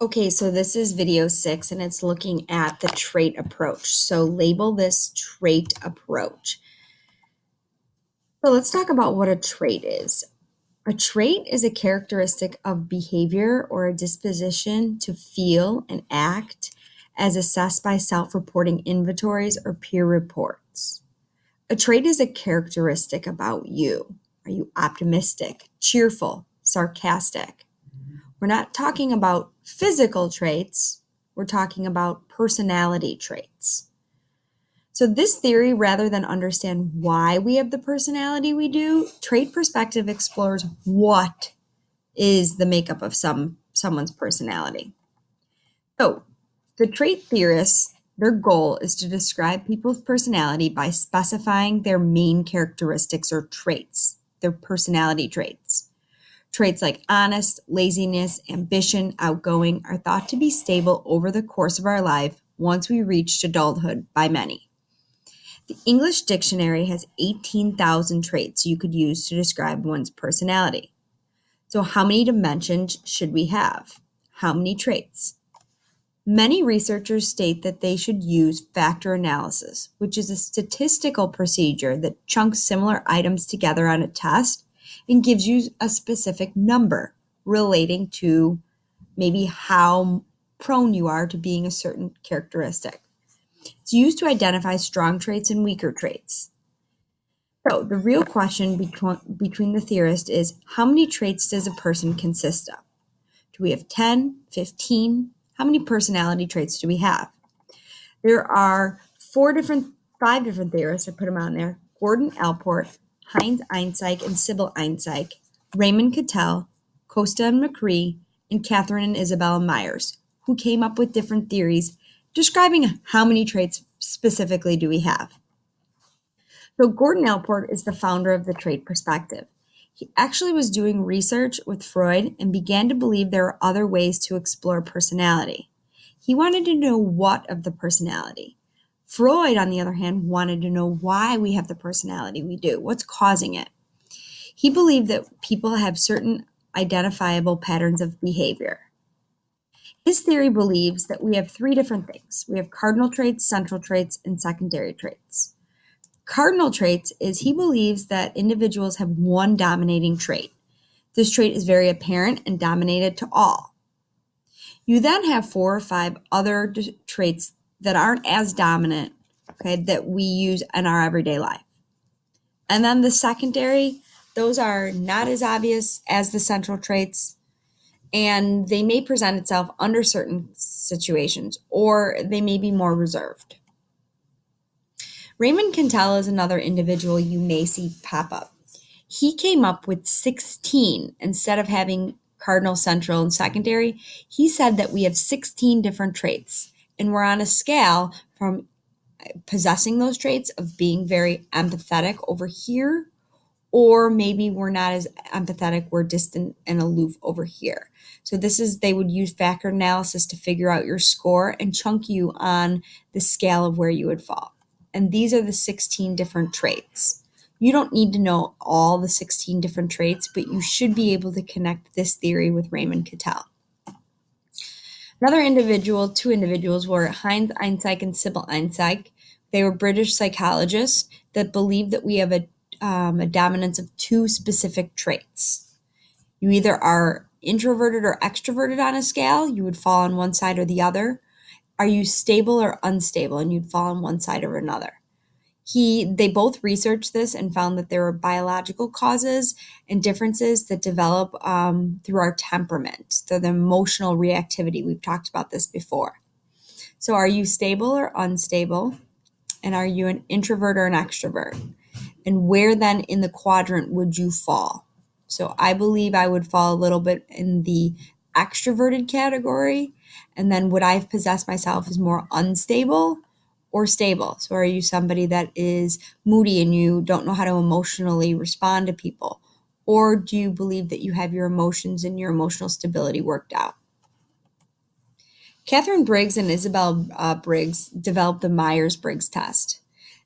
Okay, so this is video 6 and it's looking at the trait approach. So label this trait approach. So let's talk about what a trait is. A trait is a characteristic of behavior or a disposition to feel and act as assessed by self-reporting inventories or peer reports. A trait is a characteristic about you. Are you optimistic, cheerful, sarcastic? We're not talking about physical traits, we're talking about personality traits. So, this theory, rather than understand why we have the personality we do, trait perspective explores what is the makeup of someone's personality. So, the trait theorists, their goal is to describe people's personality by specifying their main characteristics or traits, their personality traits. Traits like honest, laziness, ambition, outgoing are thought to be stable over the course of our life once we reached adulthood by many. The English dictionary has 18,000 traits you could use to describe one's personality. So, how many dimensions should we have? How many traits? Many researchers state that they should use factor analysis, which is a statistical procedure that chunks similar items together on a test and gives you a specific number relating to maybe how prone you are to being a certain characteristic. It's used to identify strong traits and weaker traits. So the real question between the theorists is, how many traits does a person consist of? Do we have 10, 15? How many personality traits do we have? There are five different theorists, I put them on there: Gordon Allport, Heinz Einzig and Sybil Einzig, Raymond Cattell, Costa and McCree, and Catherine and Isabella Myers, who came up with different theories describing how many traits specifically do we have. So Gordon Allport is the founder of the trait perspective. He actually was doing research with Freud and began to believe there are other ways to explore personality. He wanted to know what of the personality. Freud, on the other hand, wanted to know why we have the personality we do, what's causing it. He believed that people have certain identifiable patterns of behavior. His theory believes that we have three different things. We have cardinal traits, central traits, and secondary traits. Cardinal traits is he believes that individuals have one dominating trait. This trait is very apparent and dominated to all. You then have 4 or 5 other traits that aren't as dominant, okay, that we use in our everyday life. And then the secondary, those are not as obvious as the central traits, and they may present itself under certain situations, or they may be more reserved. Raymond Cattell is another individual you may see pop up. He came up with 16 instead of having cardinal, central, and secondary. He said that we have 16 different traits, and we're on a scale from possessing those traits of being very empathetic over here, or maybe we're not as empathetic, we're distant and aloof over here. So they would use factor analysis to figure out your score and chunk you on the scale of where you would fall. And these are the 16 different traits. You don't need to know all the 16 different traits, but you should be able to connect this theory with Raymond Cattell. Two individuals were Heinz Einzig and Sybil Einzig. They were British psychologists that believed that we have a dominance of 2 specific traits. You either are introverted or extroverted on a scale, you would fall on one side or the other. Are you stable or unstable? And you'd fall on one side or another. They both researched this and found that there were biological causes and differences that develop through our temperament, so the emotional reactivity. We've talked about this before. So are you stable or unstable? And are you an introvert or an extrovert? And where then in the quadrant would you fall? So I believe I would fall a little bit in the extroverted category. And then would I have possessed myself as more unstable or stable? So are you somebody that is moody and you don't know how to emotionally respond to people? Or do you believe that you have your emotions and your emotional stability worked out? Catherine Briggs and Isabel Briggs developed the Myers-Briggs test.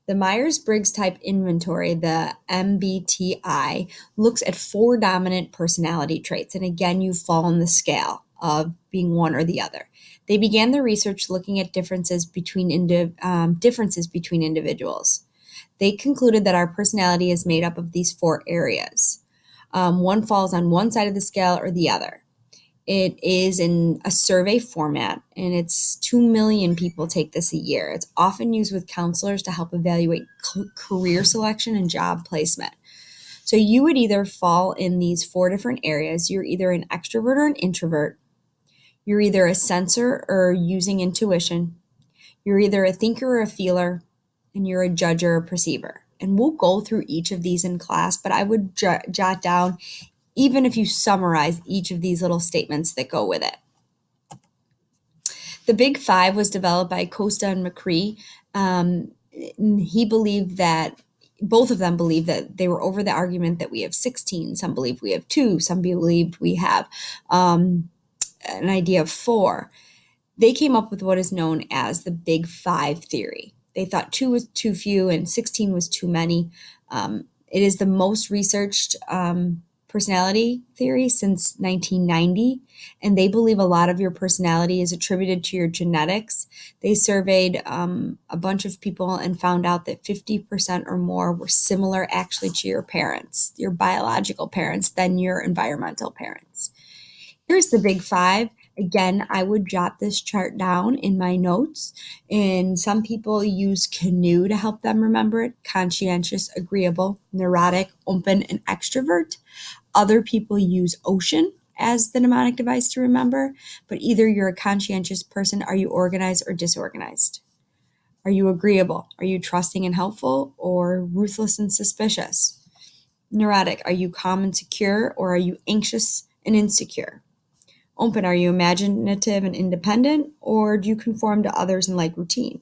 The Myers-Briggs Type Inventory, the MBTI, looks at 4 dominant personality traits. And again, you fall on the scale. of being one or the other. They began the research looking at differences between individuals. They concluded that our personality is made up of these 4 areas. One falls on one side of the scale or the other. It is in a survey format, and it's 2 million people take this a year. It's often used with counselors to help evaluate career selection and job placement. So you would either fall in these 4 different areas. You're either an extrovert or an introvert. You're either a sensor or using intuition. You're either a thinker or a feeler, and you're a judge or a perceiver. And we'll go through each of these in class, but I would jot down, even if you summarize each of these little statements that go with it. The Big Five was developed by Costa and McCree. He believed that both of them believed that they were over the argument that we have 16. Some believe we have 2. Some believed we have an idea of 4. They came up with what is known as the Big Five theory. They thought 2 was too few and 16 was too many. It is the most researched personality theory since 1990, and they believe a lot of your personality is attributed to your genetics. They surveyed a bunch of people and found out that 50% or more were similar actually to your parents, your biological parents, than your environmental parents. Here's the Big Five. Again, I would jot this chart down in my notes, and some people use Canoe to help them remember it: conscientious, agreeable, neurotic, open, and extrovert. Other people use Ocean as the mnemonic device to remember, but either you're a conscientious person, are you organized or disorganized? Are you agreeable? Are you trusting and helpful, or ruthless and suspicious? Neurotic, are you calm and secure, or are you anxious and insecure? Open, are you imaginative and independent, or do you conform to others and like routine?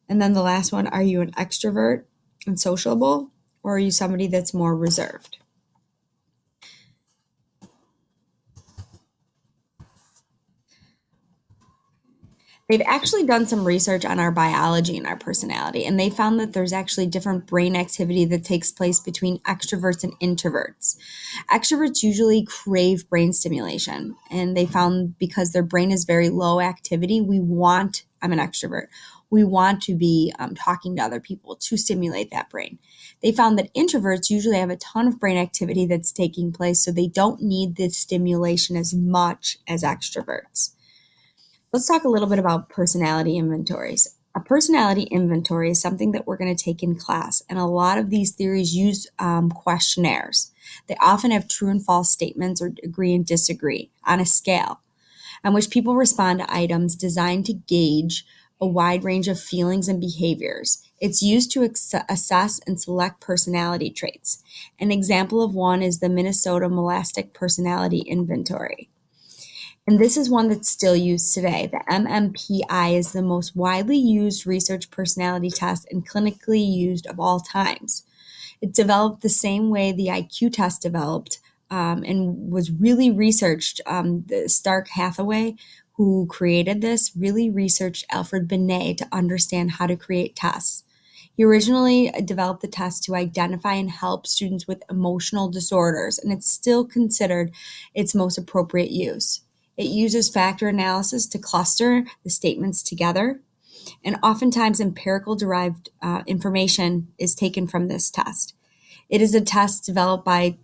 And then the last one, are you an extrovert and sociable, or are you somebody that's more reserved? They've actually done some research on our biology and our personality, and they found that there's actually different brain activity that takes place between extroverts and introverts. Extroverts usually crave brain stimulation, and they found because their brain is very low activity, I'm an extrovert, we want to be talking to other people to stimulate that brain. They found that introverts usually have a ton of brain activity that's taking place, so they don't need the stimulation as much as extroverts. Let's talk a little bit about personality inventories. A personality inventory is something that we're going to take in class, and a lot of these theories use questionnaires. They often have true and false statements or agree and disagree on a scale, on which people respond to items designed to gauge a wide range of feelings and behaviors. It's used to assess and select personality traits. An example of one is the Minnesota Molastic Personality Inventory. And this is one that's still used today. The MMPI is the most widely used research personality test and clinically used of all times. It developed the same way the IQ test developed and was really researched. The Stark Hathaway, who created this, really researched Alfred Binet to understand how to create tests. He originally developed the test to identify and help students with emotional disorders, and it's still considered its most appropriate use. It uses factor analysis to cluster the statements together, and oftentimes empirical derived information is taken from this test. It is a test developed by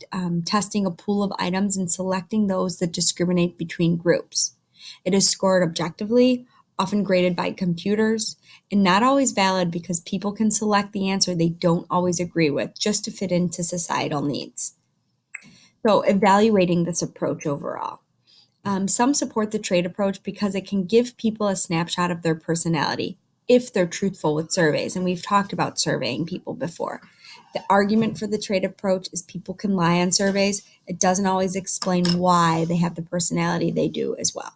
testing a pool of items and selecting those that discriminate between groups. It is scored objectively, often graded by computers, and not always valid because people can select the answer they don't always agree with just to fit into societal needs. So evaluating this approach overall. Some support the trait approach because it can give people a snapshot of their personality if they're truthful with surveys. And we've talked about surveying people before. The argument for the trait approach is people can lie on surveys. It doesn't always explain why they have the personality they do as well.